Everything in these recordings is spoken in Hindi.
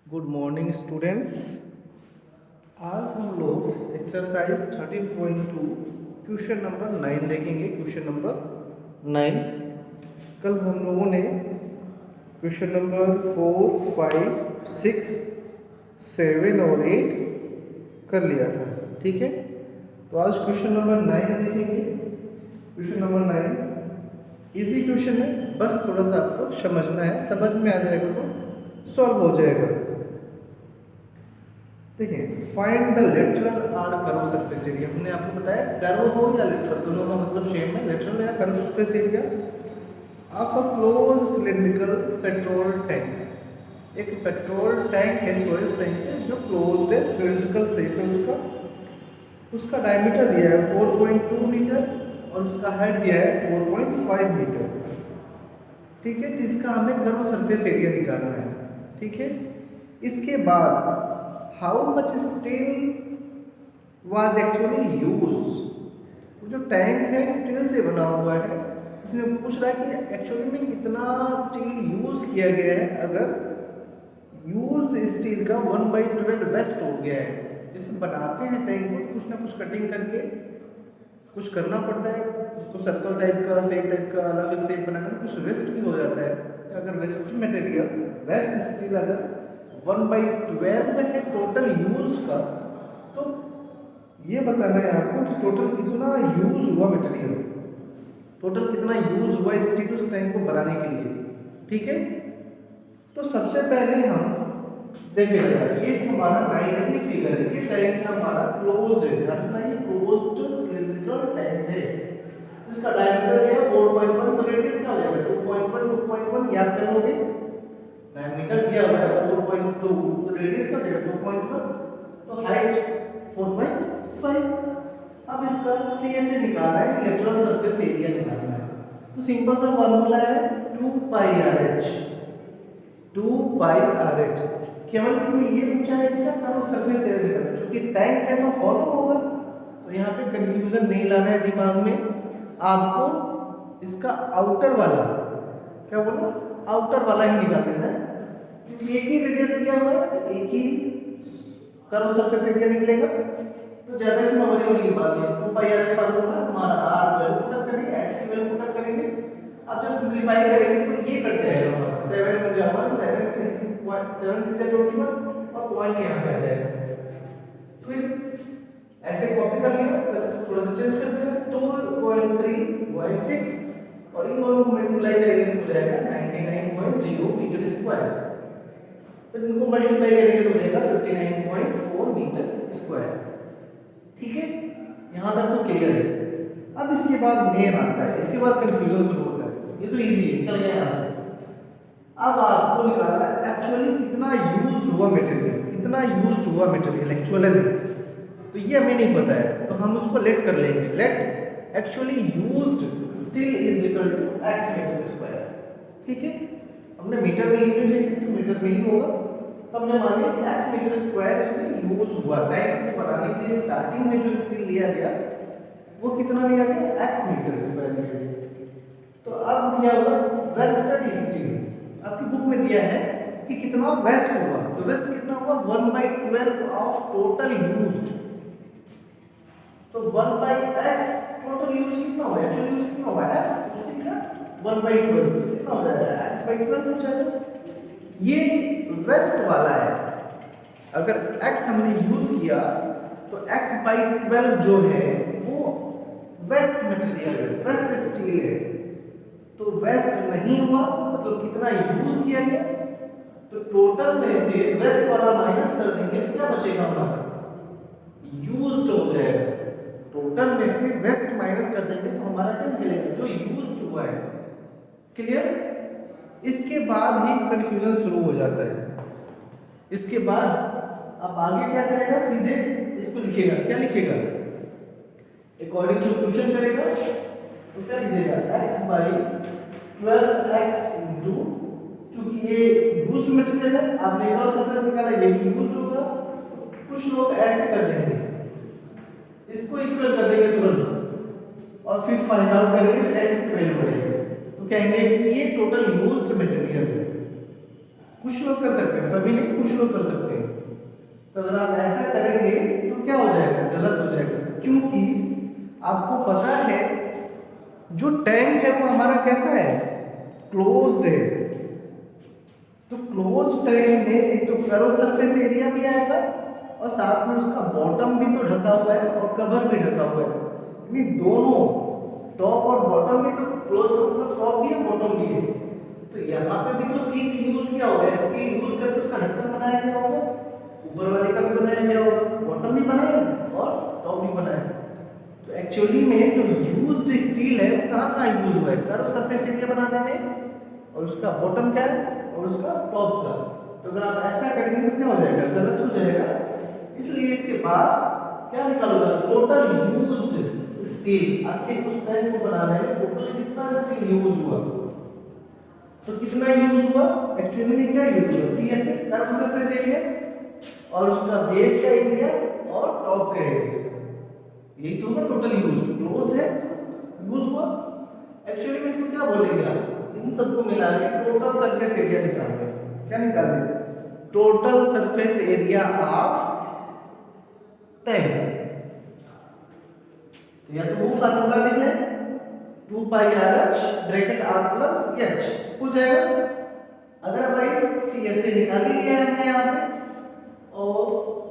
Good morning students. आज हम लोग एक्सरसाइज 13.2 क्वेश्चन नंबर 9 देखेंगे। क्वेश्चन नंबर 9 कल हम लोगों ने क्वेश्चन नंबर 4, 5, 6, 7 और 8 कर लिया था। ठीक है, तो आज क्वेश्चन नंबर 9 देखेंगे। क्वेश्चन नंबर 9 इजी क्वेश्चन है, बस थोड़ा सा आपको समझना है, समझ में आ जाएगा तो सॉल्व हो जाएगा। देखिए, find the lateral or curve surface area. हमने आपको बताया कर्व हो या लेटरल, दोनों का मतलब सेम है, लेटरल या curve surface area of a close cylindrical petrol tank. एक पेट्रोल टैंक है, स्टोरेज टैंक है जो क्लोज्ड है, सिलिंड्रिकल शेप है उसका। उसका डायमीटर दिया है 4.2 मीटर और उसका हाइट दिया है 4.5 मीटर। ठीक है, तो इसका हमें कर्व सरफेस एरिया निकालना है। ठीक है, इसके बाद how much steel was actually use. वो जो टैंक है स्टील से बना हुआ है, इसमें पूछ रहा है कि एक्चुअली में कितना स्टील यूज किया गया है। अगर यूज स्टील का 1/12 वेस्ट हो गया है, जैसे बनाते हैं टैंक को तो कुछ ना कुछ कटिंग करके कुछ करना पड़ता है, उसको सर्कल टाइप का, शेप टाइप का, अलग अलग शेप बनाना, तो कुछ वेस्ट भी हो जाता है। तो अगर वेस्ट मटेरियल, वेस्ट स्टील अगर 1/12 है टोटल यूज का, तो ये बताना है आपको कि टोटल कितना यूज हुआ मटेरियल, टोटल कितना यूज हुआ स्टील उस टैंक को बनाने के लिए। ठीक है, तो सबसे पहले हम देखिएगा, ये हमारा 9 फिगर है, ये टैंक हमारा क्लोज है, ये क्लोज्ड सिलिंड्रिकल टैंक है जिसका डायमीटर है 4.1, तो रेडियस क्या हो जाएगा 2.1 याद कर लोगे। डायमीटर दिया हुआ है 4.2, तो रेडियस क्या हो जाएगा 2.1, तो हाइट 4.5। अब इसका सीए से निकालना है, लेटरल सरफेस एरिया निकालना है। तो सिंपल सा फॉर्मूला है 2 पाई आर एच। केवल इसमें ये पूछा है इसका कर्व सरफेस एरिया निकालना, क्योंकि टैंक है तो हॉलो होगा, तो यहाँ पे कंफ्यूजन नहीं लाना है दिमाग में। आपको इसका आउटर वाला, क्या बोला, आउटर वाला ही निकाल देना है, क्योंकि एक ही रेडियस दिया हुआ है तो एक ही कर्व सरफेस एरिया निकलेगा। तो ज्यादा इसमें वरी होने की बात है। 2 पाई आर एच फार्मूला हमारा, आर वैल्यू पुट अप करेंगे, एच की वैल्यू पुट अप करेंगे। अब जब सिंपलीफाई करेंगे तो ये कट जाएगा हमारा 7 × 1 7 3 21 और पॉइंट यहाँ पे आ जाएगा। फिर ऐसे कॉपी कर लिया, बस इसको थोड़ा सा चेंज कर दिया, 2.3/6 और इन दोनों को मल्टीप्लाई करेंगे तो हो जाएगा 99.0 मीटर स्क्वायर। फिर इनको मल्टीप्लाई करेंगे तो हो जाएगा 59.4 मीटर स्क्वायर। ठीक है, यहां तक तो क्लियर है। अब इसके बाद मेन आता है, इसके बाद कंफ्यूजन शुरू होता है। ये तो इजी है, निकल गया यहाँ से। अब आपको निकालना है एक्चुअली कितना यूज हुआ मटेरियल, कितना यूज हुआ मटेरियल एक्चुअली में, तो ये हमें नहीं पता है, तो हम उसको लेट कर लेंगे। Let actually used steel is equal to x metre square. ठीक है, हमने मीटर में यूनिट है तो मीटर में ही होगा, तो हमने मान लिया कि x मीटर स्क्वायर उसमें यूज हुआ। टैंक को बनाने के लिए स्टार्टिंग में जो स्टील लिया गया वो कितना लिया गया, x मीटर स्क्वायर लिया गया। तो अब दिया हुआ वेस्टेड स्टील, आपकी बुक में दिया है कि कितना वेस्ट हुआ, तो वेस्ट कितना हुआ 1/12 ऑफ टोटल यूज्ड। तो 1/x टोटल यूज कितना हुआ, एक्चुअली यूज कितना हुआ x, उसी का 1/12 तो कितना हो जाएगा x/12 हो जाएगा। ये वेस्ट वाला है, अगर x हमने यूज किया तो x/12 जो है वो वेस्ट मटेरियल है, वेस्ट स्टील है, तो वेस्ट नहीं हुआ, मतलब कितना यूज किया गया, तो टोटल में से वेस्ट वाला माइनस कर देंगे तो क्या बचेगा हमारा, यूज्ड हो जाएगा। टोटल में से वेस्ट माइनस कर देंगे तो हमारा क्या निकलेगा, जो यूज्ड हुआ है। क्लियर, इसके बाद ही कंफ्यूजन शुरू हो जाता है। इसके बाद अब आगे क्या करेगा, सीधे इसको लिखेगा, क्या लिखेगा, अकॉर्डिंग टू क्वेश्चन करेगा, तो क्या लिखेगा x/12x इनटू, क्योंकि ये यूज्ड मटेरियल है, आपने कर्व सरफेस निकाला, ये भी यूज्ड होगा। कुछ लोग ऐसे कर देंगे, इसको इक्वल कर देंगे तुरंत और फिर फाइंड आउट करेंगे, फिर x की वैल्यू करेंगे, तो कहेंगे कि ये टोटल यूज्ड मटेरियल है। कुछ लोग कर सकते हैं, सभी नहीं, कुछ लोग कर सकते हैं। तो अगर आप ऐसा करेंगे तो क्या हो जाएगा, गलत हो जाएगा, क्योंकि आपको पता है जो टैंक है वो हमारा कैसा है, क्लोज्ड है। तो क्लोज टैंक में एक तो फेरो सरफेस एरिया भी आएगा और साथ में उसका बॉटम भी तो ढका हुआ है और कवर भी ढका हुआ है, यानी दोनों टॉप और बॉटम भी तो क्लोज, मतलब टॉप भी है बॉटम भी है। तो यहाँ पे भी तो सीट यूज किया होगा, स्टील यूज करके उसका ढक्कन बनाया गया होगा, ऊपर वाले का भी बनाया गया होगा, बॉटम भी बनाया और टॉप भी बनाया। तो एक्चुअली में जो यूज्ड स्टील है वो कहाँ कहाँ यूज हुआ है, कर्व सरफेस एरिया बनाने में, और उसका बॉटम क्या है और उसका टॉप का। तो अगर आप ऐसा करेंगे तो क्या हो जाएगा, गलत हो जाएगा। इसलिए इसके बाद क्या निकालोगे, टोटल यूज्ड स्टील। आखिर उस टैंक को बनाने में टोटल कितना स्टील यूज हुआ, तो कितना यूज हुआ, एक्चुअली में क्या यूज हुआ, सीएसए कर्व सरफेस एरिया और उसका बेस का एरिया और टॉप का एरिया, यही तो होगा टोटल यूज। क्लोज है यूज हुआ, एक्चुअली में इसको क्या बोलेंगे आप, इन सबको मिला के टोटल सरफेस एरिया निकालना है। क्या निकालना है, total surface area of tank. तो या तो वो फार्मूला लिख लें, 2 pi r h bracket r plus h हो जाएगा, अदरवाइज सी ऐसे निकाल ही लिया हमने यहाँ पे। और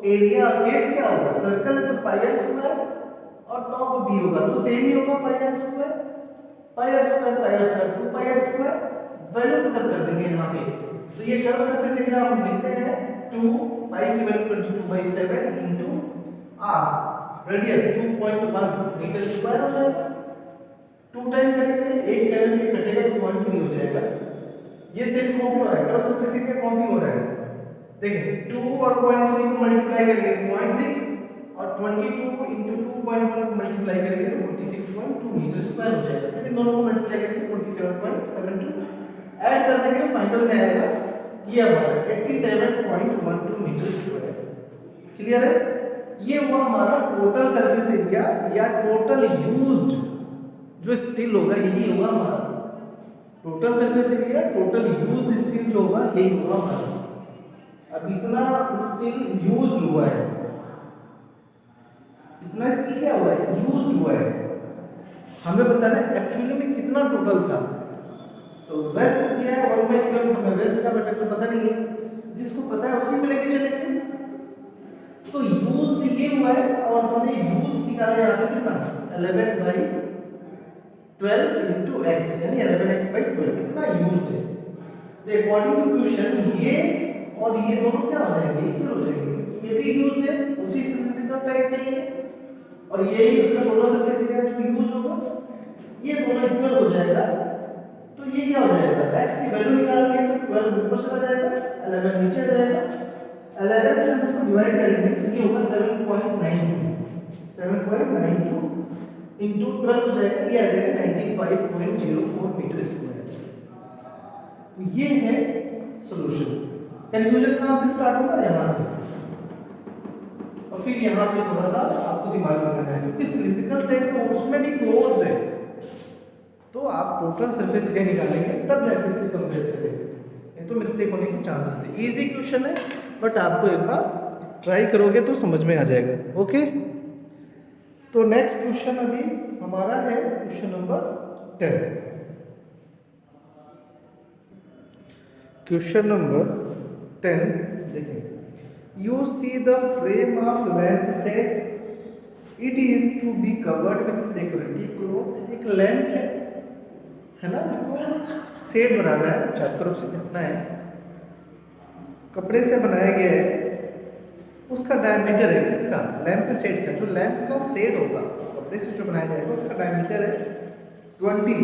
एरिया बेस क्या होगा, सर्कल है तो पाई आर स्क्वायर और टॉप भी होगा तो सेम ही होगा, pi r square, pi r square, pi r square 2 pi r square, value put कर देंगे यहाँ पे। तो ये कर्व सरफेस एरिया हम लिखते हैं 2 पाई की value 22/7 into R, radius 2.1 metre square हो जाएगा। 2 टाइम करेंगे, 1 7 से कटेगा तो 0.3 हो जाएगा। ये सेम कॉपी हो रहा है, कर्व सरफेस एरिया कॉपी हो रहा है। देखिए 2 और 0.3 को मल्टीप्लाई करेंगे तो 0.6 और 22 into 2.1 को मल्टीप्लाई करेंगे तो 46.2 मीटर स्क्वायर हो जाएगा। फिर इन दोनों को मल्टीप्लाई करेंगे 27.72 ऐड कर देंगे, फाइनल में आएगा ये हमारा 87.12 मीटर स्क्वायर। क्लियर है, ये हुआ हमारा टोटल सरफेस एरिया या टोटल यूज्ड जो स्टील होगा, यही होगा हमारा total surface area, total used steel जो होगा यही होगा हमारा। अब इतना स्टील यूज्ड हुआ है, इतना स्टील क्या हुआ है, यूज्ड हुआ है, हमें बताना है एक्चुअली में कितना टोटल था। तो वेस्ट किया है 1/12, हमें वेस्ट का बेटा पता नहीं है, जिसको पता है उसी को लेके चलेंगे। तो यूज्ड ये हुआ है और हमने यूज निकाला यहाँ पे कितना 11/12 into x यानी 11x/12 कितना यूज्ड है। तो अकॉर्डिंग टू क्वेश्चन ये और ये दोनों क्या हो जाएंगे, इक्वल हो जाएंगे। ये भी यूज है उसी सिलेंडरिकल टैंक के लिए और ये ही उसका टोटल सरफेस एरिया जो यूज होगा, ये दोनों इक्वल हो जाएगा। तो ये क्या हो जाएगा, x की वैल्यू निकालेंगे तो 12 ऊपर चला जाएगा, 11 नीचे आ जाएगा, 11 से इसको डिवाइड करेंगे तो ये होगा 7.92 into 12 हो जाएगा, ये आ जाएगा 95.04 मीटर स्क्वायर। तो ये है सॉल्यूशन। कंफ्यूजन कहाँ से स्टार्ट होगा, यहाँ से, और फिर यहाँ पे थोड़ा सा आपको दिमाग लगाना है क्योंकि सिलिंड्रिकल टैंक है उसमें भी क्लोज्ड है, तो आप टोटल सरफेस एरिया निकालेंगे तब जाके इससे कंपेयर करेंगे, नहीं तो मिस्टेक होने के चांसेस है। इजी क्वेश्चन है बट आपको एक बार ट्राई करोगे तो समझ में आ जाएगा। ओके, तो नेक्स्ट क्वेश्चन अभी हमारा है क्वेश्चन नंबर 10। क्वेश्चन नंबर 10 देखिए, you see the frame of lamp set, it is to be covered with decorative cloth. एक लैंप है ना, उसको सेट बनाना है, चारों तरफ से ढकना है, कपड़े से बनाया गया है। उसका डायमीटर है किसका, लैंप सेट का, जो लैंप का सेट होगा कपड़े से जो बनाया जाएगा उसका डायमीटर है 20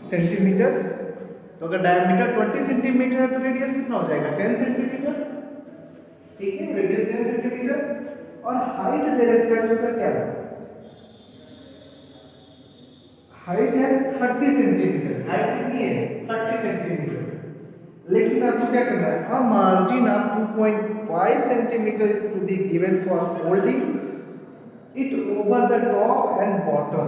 सेंटीमीटर। तो अगर डायमीटर 20 सेंटीमीटर है तो रेडियस कितना हो जाएगा 10 सेंटीमीटर, ठीक है, रेडियस 10 सेंटीमीटर। और हाइट दे रखा है उसका क्या है, हाइट है 30 सेंटीमीटर, हाइट कितनी है 30 सेंटीमीटर। लेकिन आपको क्या करना है, a margin of 2.5 centimetre is to be given for holding it over the top and bottom.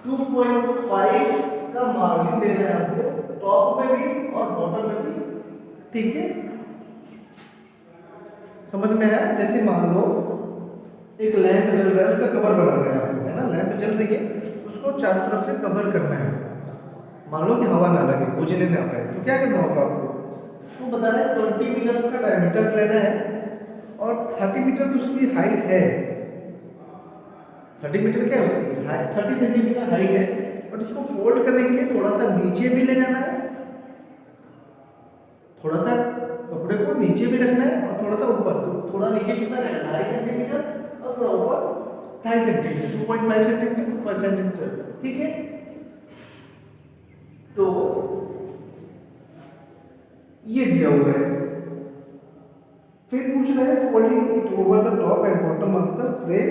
2.5 का मार्जिन देना है आपको, टॉप में भी और बॉटम में भी ठीक है, समझ में आया? जैसे मान लो एक लैंप जल रहा है, उसका कवर बनाना है आपको, है ना, लैंप जल रही है, उसको चारों तरफ से कवर करना है। मान लो कि हवा ना लगे, बुझने ना पाए, तो क्या करना होगा आपको? तो बता रहे 20 मीटर उसका डायमीटर लेना है और 30 मीटर तो उसकी हाइट है। 30 मीटर क्या है उसकी हाइट, 30 सेंटीमीटर हाइट है, बट उसको फोल्ड करने के लिए थोड़ा सा नीचे भी ले जाना है, थोड़ा सा कपड़े को नीचे भी रखना है और थोड़ा सा ऊपर। तो थोड़ा नीचे कितना जाएगा, 2.5 सेंटीमीटर और थोड़ा ऊपर 2.5 सेंटीमीटर, 2.5 सेंटीमीटर, 2.5 सेंटीमीटर, ठीक है। तो ये दिया हुआ है। फिर पूछ रहे हैं folding it over the top and bottom of the frame,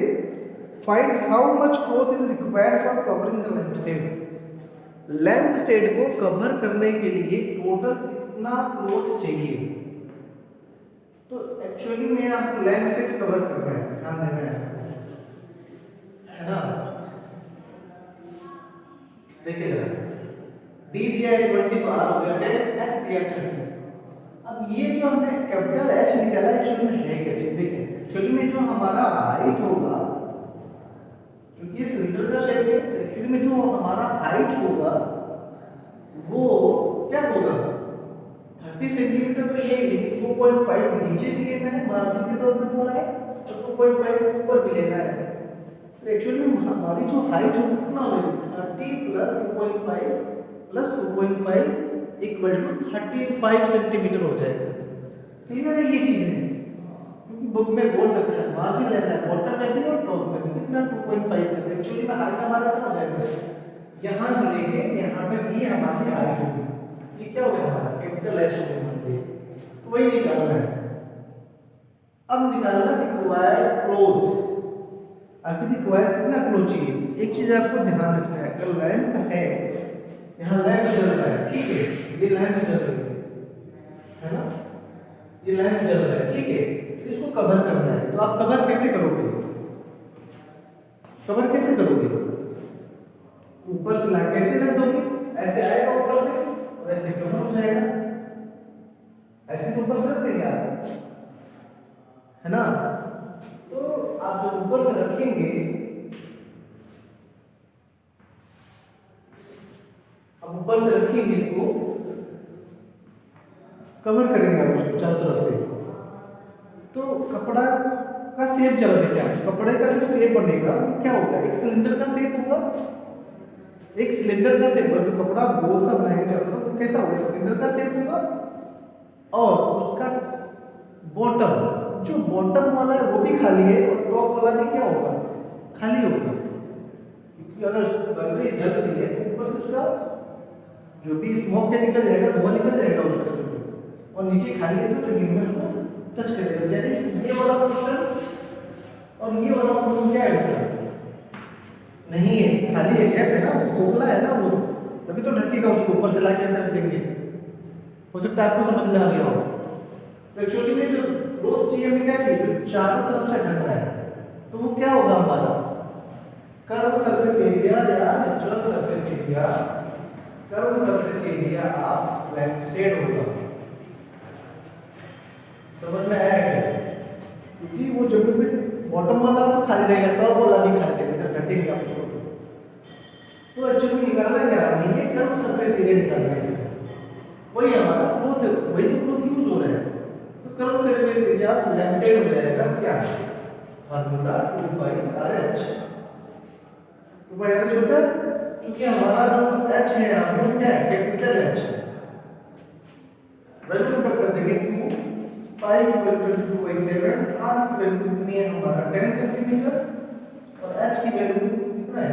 find how much cloth is required for covering the lamp shade. Lamp shade को कवर करने के लिए टोटल कितना क्लॉथ चाहिए? तो एक्चुअली में आपको लैंप शेड कवर करना है, ध्यान देना है ना। देखिए जरा, डी दिया है 20 तो आर हो गया 10, एच दिया 30। अब ये जो हमने कैपिटल एच निकाला एक्चुअली में है क्या चीज? देखिए एक्चुअली में जो हमारा हाइट होगा, क्योंकि ये सिलेंडर का शेप है, तो एक्चुअली में जो हमारा हाइट होगा वो क्या होगा, 30 सेंटीमीटर तो ये, लेकिन 2.5 नीचे भी लेना है, मार्जिन के तौर पे बोला है, तो 2.5 ऊपर भी लेना है। तो एक्चुअली हमारी जो हाइट होगी कितना होगी, 30 plus 2.5 plus 2.5 equal to 35 centimetre हो जाएगा। ठीक है ना, ये चीज़ है, क्योंकि बुक में बोल रखा है मार्जिन लेना है बॉटम में भी और टॉप में भी, कितना 2.5 का। एक्चुअली में हाइट हमारा क्या हो जाएगा, यहाँ से लेके यहाँ तक ये हमारी हाइट होगी, ये क्या हो गया हमारा कैपिटल एच हो गया, तो वही निकालना है। अब निकालना रिक्वायर्ड क्लॉथ, आखिर रिक्वायर्ड कितना क्लॉथ चाहिए। एक चीज आपको ध्यान रखना है, अगर लैंप है, यहाँ लैंप जल रहा है, ठीक है, ये लैंप जल रही है ना, ये लैंप जल रहा है, ठीक है, इसको कवर करना है। तो आप कवर कैसे करोगे, कवर कैसे करोगे, ऊपर से ला कैसे रख दोगे, ऐसे आएगा ऊपर से और ऐसे कवर हो जाएगा, ऐसे तो ऊपर से रख देंगे आप, है ना। तो आप जब ऊपर से रखेंगे, अब ऊपर से रखेंगे, इसको कवर करेंगे आप उसको चारों तरफ से, तो कपड़ा का शेप चला, देखिए आप कपड़े का जो शेप बनेगा क्या होगा, एक सिलेंडर का शेप होगा, एक सिलेंडर का शेप, जो कपड़ा गोल सा बनाएंगे चारों तरफ, तो कैसा होगा, सिलेंडर का शेप होगा। और उसका बॉटम, जो बॉटम वाला है वो भी खाली है और टॉप वाला भी क्या होगा, खाली होगा, क्योंकि अगर बल्ब जल रही है तो ऊपर से उसका जो भी स्मोक है निकल जाएगा, धुआं निकल जाएगा उसका जो भी, और नीचे खाली है तो जमीन में उसको टच करेगा, यानी ये वाला पोर्शन और ये वाला पोर्शन क्या है उसका नहीं है, खाली है, गैप है ना, खोखला है ना वो, तभी तो ढकेगा उसको, ऊपर से लाके ऐसे रख देंगे। हो सकता है आपको समझ में आ गया हो। तो एक्चुअली में जो क्लॉथ चाहिए हमें क्या चाहिए, जो चारों तरफ से ढक रहा है, तो वो क्या होगा हमारा कर्व सरफेस एरिया या natural surface area, curve surface area of lamp shade होगा। समझ में आया क्या, क्योंकि वो जब भी बॉटम वाला तो खाली रहेगा, टॉप वाला भी खाली रहेगा, जब ढकेंगे आप उसको तो एक्चुअली निकालना क्या है, ये कर्व सरफेस एरिया निकालना है, इसका वही हमारा क्लॉथ है, वही तो क्लॉथ यूज हो रहा है। तो curve surface area of lamp shade हो जाएगा क्या, फार्मूला 2πRH। 2πRH होता है, क्योंकि हमारा जो h है यहाँ पे क्या है, कैपिटल H है, वैल्यू पुट कर देंगे 2 पाई की वैल्यू 22/7, r की वैल्यू कितनी है हमारा 10 सेंटीमीटर और h की वैल्यू कितना है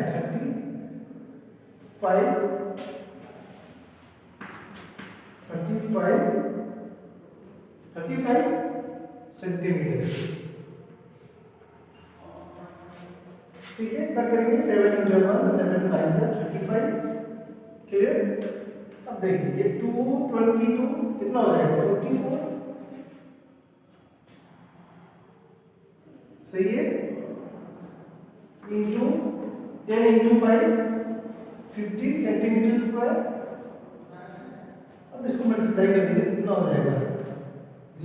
35 सेंटीमीटर। ठीक है, कट करेंगे 7 × 1 7 5 से 35, क्लियर। अब देखिए ये 222 कितना हो जाएगा 44, सही है, इंटू 10 × 5 50 सेंटीमीटर स्क्वायर। अब इसको मल्टीप्लाई कर देंगे कितना हो जाएगा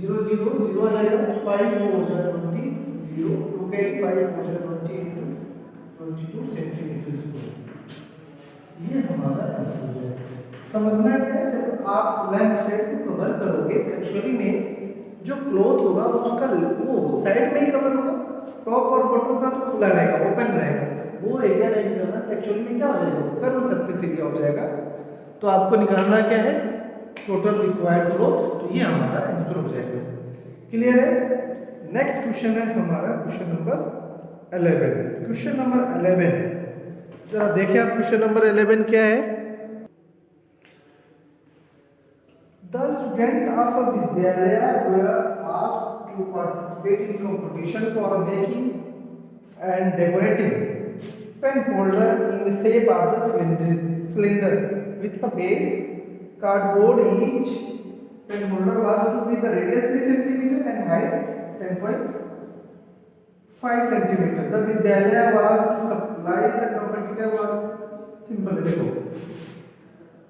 0 0 0 आ जाएगा, 5 4 जा 20, 0 2 कैरी 5 4 जा 20 into 22 सेंटीमीटर स्क्वायर। ये हमारा आंसर हो जाएगा। समझना क्या है, जब आप लैंप सेट को कवर करोगे तो एक्चुअली में जो क्लॉथ होगा उसका वो साइड में ही कवर होगा, टॉप और बॉटम का तो खुला रहेगा, ओपन रहेगा, वो एरिया नहीं निकालना। तो एक्चुअली में क्या हो जाएगा, कर्व सरफेस एरिया हो जाएगा। तो आपको निकालना क्या है, टोटल रिक्वायर्ड क्लॉथ। तो ये हमारा आंसर हो जाएगा। क्लियर है। नेक्स्ट क्वेश्चन है हमारा क्वेश्चन नंबर 11। क्वेश्चन नंबर 11 जरा देखिए आप, क्वेश्चन नंबर 11 क्या है। The student of a Vidyalaya were asked to participate in competition for making and decorating pen holder in the shape of the cylinder with a base cardboard. Each pen holder was to be the radius 3 cm and height 10.5 cm. The Vidyalaya was to supply the competitor was simple। देखो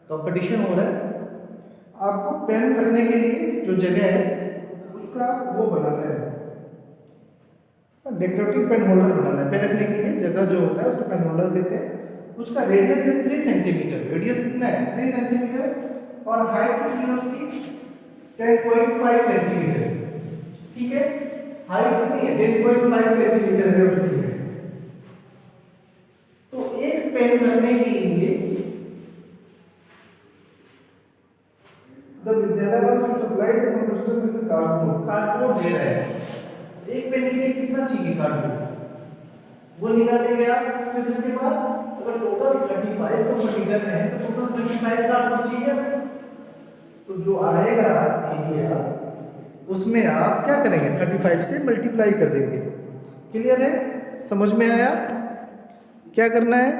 कंपटीशन हो रहा है, आपको पेन रखने के लिए जो जगह है उसका वो बनाना है, डेकोरेटिव पेन होल्डर बनाना है। पेन रखने के लिए जगह जो होता है उसको पेन होल्डर देते हैं। उसका रेडियस है 3 सेंटीमीटर, रेडियस कितना है 3 सेंटीमीटर, और हाइट कितनी है उसकी 10.5 सेंटीमीटर। ठीक है, हाइट कितनी है 10.5 सेंटीमीटर है उसकी। तो एक पेन रखने के लिए The Vidyalaya was to supply the competitor with the cardboard। Cardboard दे रहा है, एक पेन के लिए कितना चाहिए कार्डबोर्ड, वो निकालेंगे आप। फिर उसके बाद अगर टोटल 35 कंपटीटर है तो टोटल 35 कार्डबोर्ड चाहिए। तो जो आएगा एरिया उसमें आप क्या करेंगे, 35 से मल्टीप्लाई कर देंगे। क्लियर है, समझ में आया क्या करना है।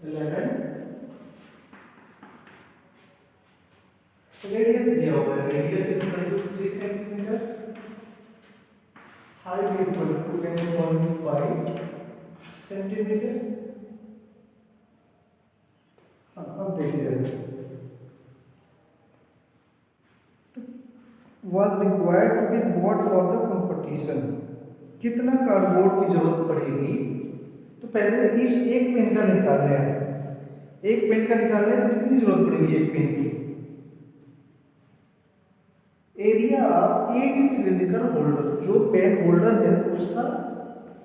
11 रेडियस दिया हुआ है, radius is equal to 3 centimetre, height is equal to 10.5 centimetre. अब देखिए, was required to be bought for the competition। कितना कार्डबोर्ड की जरूरत पड़ेगी, तो पहले इस एक पेन का निकालना है। एक पेन का निकालना है तो कितनी जरूरत पड़ेगी एक पेन की, area of each cylindrical holder, जो पेन होल्डर है उसका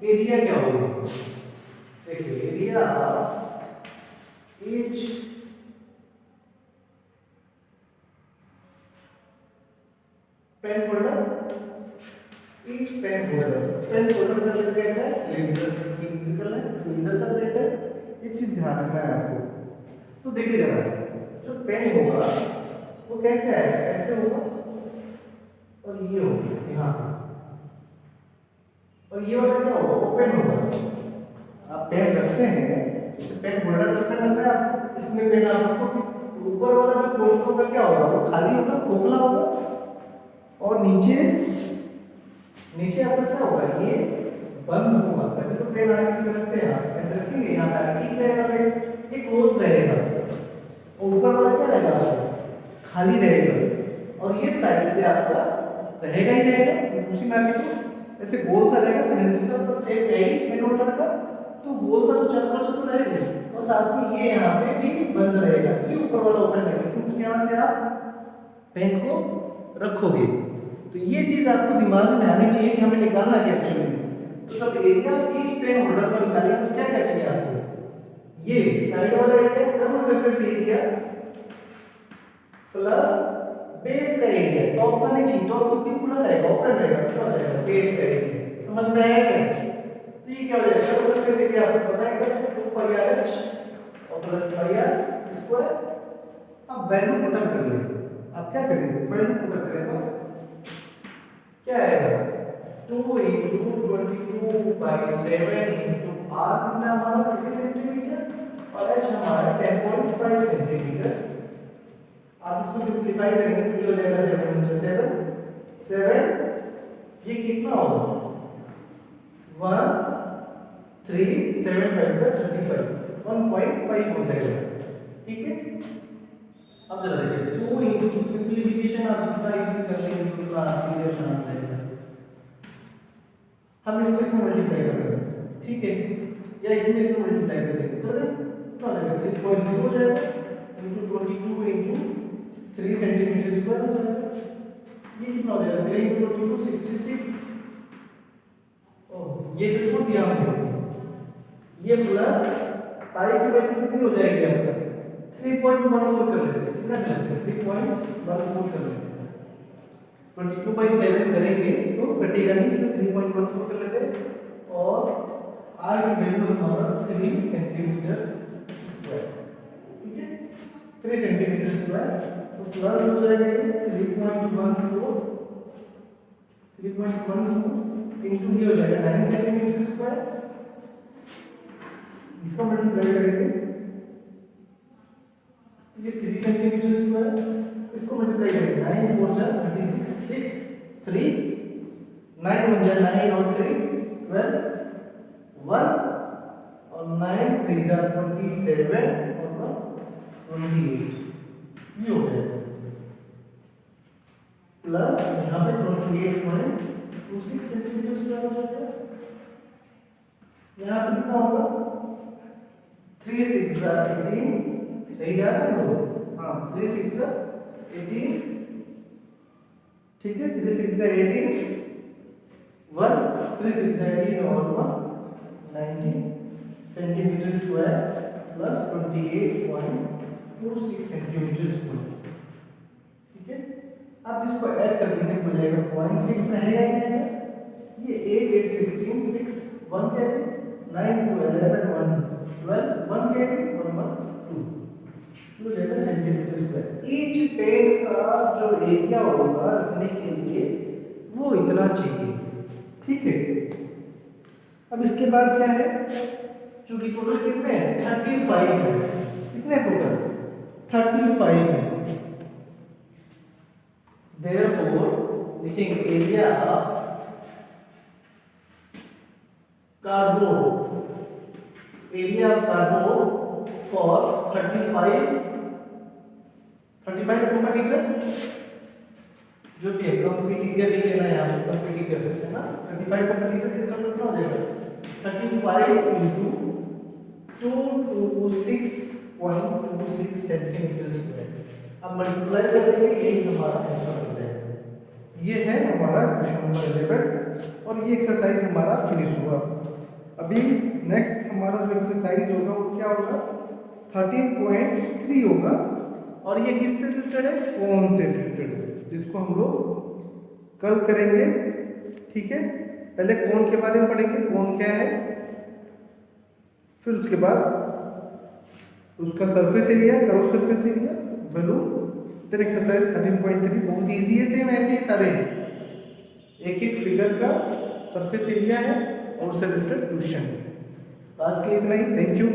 एरिया क्या होगा। देखिए area of each pen holder, each pen holder का सेट कैसा है, सिलिंड्रिकल है, सिलिंडर का सेट है। ये चीज ध्यान रखना है आपको। तो देखिए जरा, जो पेन होगा वो कैसे आएगा, ऐसे होगा और ये होगा यहाँ, और ये वाला क्या होगा, ओपन होगा। आप पेन रखते हैं, इसे पेन होल्डर ओपन रख रहे हैं आप, इसमें पेन आप रखोगे तो ऊपर वाला जो पोर्शन होगा क्या होगा, वो खाली होगा, खोखला होगा, और नीचे आपका क्या होगा, ये बंद होगा। तभी तो पेन आगे से रखते हैं, आप ऐसे रखेंगे यहाँ पे ठीक जाएगा पेन, ये क्लोज रहेगा, और ऊपर वाला क्या रहेगा, खाली रहेगा, और ये साइड से आपका रहेगा ही रहेगा। उसी में को ऐसे गोल सा रहेगा, सिलेंडर का शेप है ही पेन होल्डर का, तो गोल सा तो चक्कर से तो रहेगा, और साथ में ये यहाँ पे भी बंद रहेगा, ये ऊपर वाला ओपन रहेगा, क्योंकि यहाँ से आप पेन को रखोगे। तो ये चीज आपको दिमाग में आनी चाहिए कि हमें निकालना है एक्चुअली में। तो जब एरिया इस पेन होल्डर को निकालेंगे तो क्या क्या चाहिए आपको, ये साइड वाला area, curve surface area plus base का एरिया, टॉप का नहीं चाहिए, टॉप कितनी खुला रहेगा, ओपन रहेगा, क्या हो जाएगा बेस का एरिया। समझ में आया क्या। तो ये क्या हो जाएगा, कर्व सरफेस एरिया आपको पता है 2πr(h) और प्लस πr स्क्वायर। अब वैल्यू पुट अप कर लेंगे, आप क्या करेंगे, वैल्यू पुट अप करेंगे, बस क्या आएगा 2 × 22/7 × r कितना हमारा 30 सेंटीमीटर, और h हमारा 10.5 सेंटीमीटर। आप इसको सिंपलीफाई करेंगे तो ये हो जाएगा 7 × 7, ये कितना होगा 1 3 7 5 35, 1.5 हो जाएगा। ठीक है, अब जरा देखिए 2 इंटू सिंप्लीफिकेशन आप जितना इजी कर लेंगे उतना आपके लिए आसान रहेगा। हम इसको इसमें मल्टीप्लाई कर रहे हैं, ठीक है, या इसमें मल्टीप्लाई कर देंगे, कर दें कितना हो जाएगा 3.0 हो जाएगा इंटू 22 इंटू 3 सेंटीमीटर स्क्वायर हो जाएगा। ये कितना हो जाएगा 3 इंटू 22 66। ओह ये तो छोड़ दिया हमने, ये प्लस पाई की वैल्यू कितनी हो जाएगी आपका 3.14 कर लेते हैं, कितना कर लेते हैं 3.14 कर लेते हैं। 22/7 करेंगे तो कटेगा नहीं, इसमें 3.14 कर लेते हैं और r की वैल्यू हमारा 3 सेंटीमीटर स्क्वायर, ठीक है 3 सेंटीमीटर स्क्वायर। तो प्लस हो जाएगा ये 3.14 इंटू ये हो जाएगा 9 सेंटीमीटर स्क्वायर। इसका मल्टीप्लाई करेंगे ये 3 सेंटीमीटर स्क्वायर, इसको मल्टीप्लाई करेंगे 9 4 जा 36 6 3 9 1 जा 9 और 3 12 1 और 9 3 जा 27 और 28 ये हो जाएगा प्लस यहाँ पे 28.26 सेंटीमीटर स्क्वायर हो जाएगा। यहाँ पे कितना होगा 3 6 जा 18, सही जा रहा है लोग, हाँ 3 6 जा 18, ठीक है 3 6 जा 18 1 3 6 जा 18 और 1 19 centimetre square plus 28.26 centimetre square, ठीक है। अब इसको ऐड कर देंगे तो हो जाएगा 0.6 रहेगा ये 8 8 16 6 1 कैरी 9 2 11 1 12 1 कैरी और 1 2 हो जाएगा सेंटीमीटर स्क्वायर। ईच पेड़ का जो एरिया होगा रखने के लिए वो इतना चाहिए, ठीक है। अब इसके बाद क्या है, चूंकि टोटल कितने हैं 35 है, कितने टोटल 35 है, therefore लिखेंगे area of cardboard, area of cardboard for 35 competitor, जो भी है कंपटीटर लिख लेना है यहाँ पे, कंपटीटर है ना 35 कंपटीटर, इसका कितना हो जाएगा 35 इंटू 226.26 सेंटीमीटर स्क्वायर। अब मल्टीप्लाई कर देंगे, यही हमारा आंसर हो जाएगा। ये है हमारा क्वेश्चन नंबर 11 और ये एक्सरसाइज हमारा फिनिश हुआ। अभी नेक्स्ट हमारा जो एक्सरसाइज होगा वो क्या होगा 13.3 होगा और ये किससे रिलेटेड है, कोण से रिलेटेड है, जिसको हम लोग कल करेंगे, ठीक है। पहले कोण के बारे में पढ़ेंगे, कोण क्या है, फिर उसके बाद उसका surface area, curve surface area value, then exercise 13.3 बहुत इजी है, सेम ऐसे ही सारे एक एक फिगर का सरफेस एरिया है और उससे रिलेटेड क्वेश्चन। आज के इतना ही, थैंक यू।